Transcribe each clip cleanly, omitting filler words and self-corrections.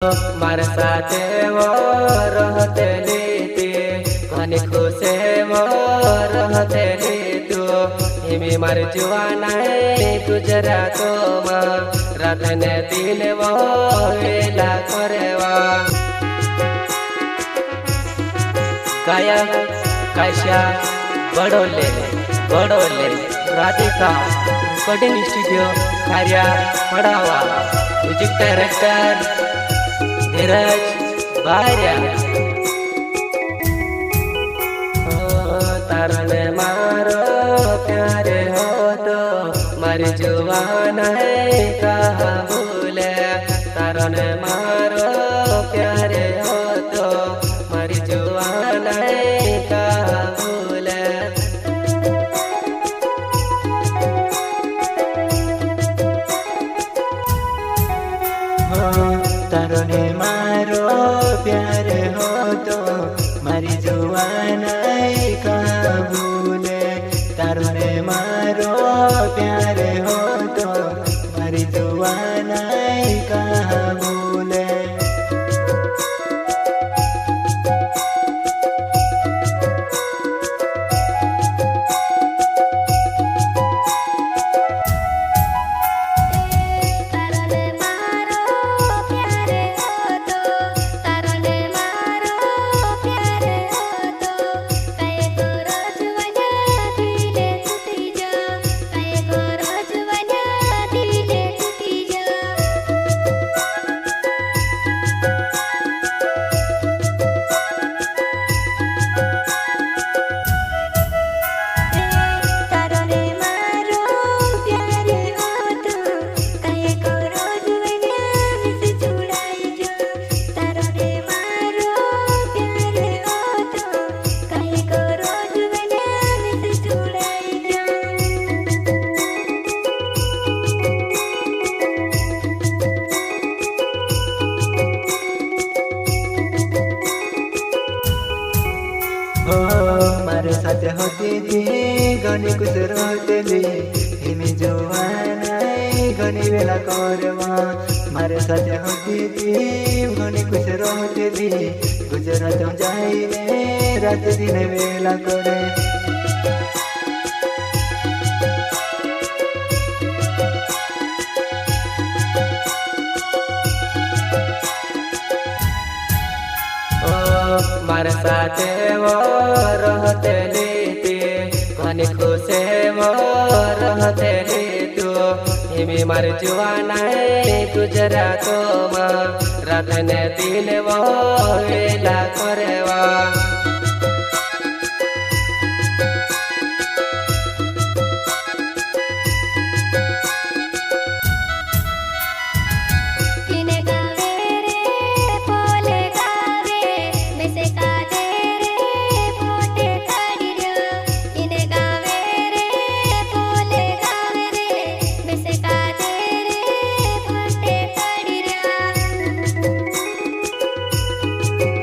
मारे साथे वो रहते लीती घनी खुशे वो रहते लीतू हिमी मार जुआना गुजरातो मा रात ने दिन वो वेला करेवा गायक काशा बड़ोले राधिका रिकॉर्डिंग स्टूडियो खारिया पड़ावा म्यूजिक डायरेक्टर धीरज बारिया तारने मारो प्यारे हो तो मारी जुबान है कहा भूले तारने मारो प्यारे हो तो मारी जुबान है कहा भूले तारने मारो प्यारे हो तो मारी जुबान कहाँ भूले तारने मारो प्यारे हो तो मारी जुबान कहाँ भूले मारे साथ होती थी घनी कुछ रहते ली हिमी जुबान घनी वेला करवा मारे साथ होती थी घनी कुछ रहते ली गुजरात जाइने रात दिन वेला करे मारे साथे वो रहते लीती घनी खुशे वो रहते लीतू हिमी मार जुआना गुजरातो मा रात ने दिन वो वेला करेवा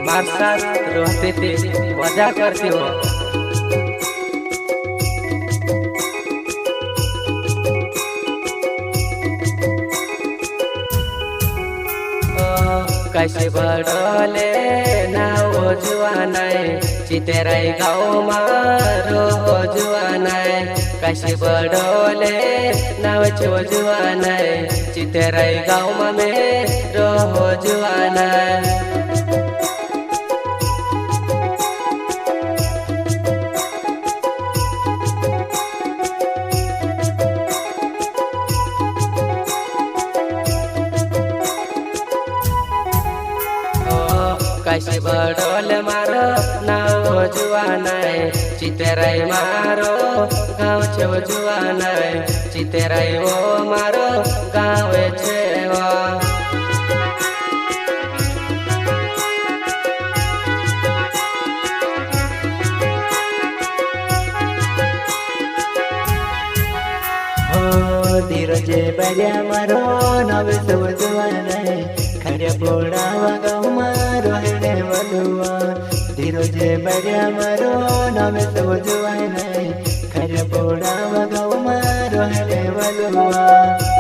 मार साथ रहती थी मजा करती हो कैसे बड़ोले ना वो जुआना चितेराई गाँव मारो जुआना कैसे बड़ोले ना वो जुआना चितेराई गाँव में रो जुआना कैसे बड़ोल मारो नाव जुआना चितेराई मारो गाँव छे जुआना चितेराई वो मारो गाँव छेवा धीरज बलिया मारो नव सब जुआन खड़िया पोड़ावा गाँव मारो हेने वलुआ धीरज बलिया मारो नव सब जुआन खड़िया पोड़ावा गाँव मारो हेने वलुआ।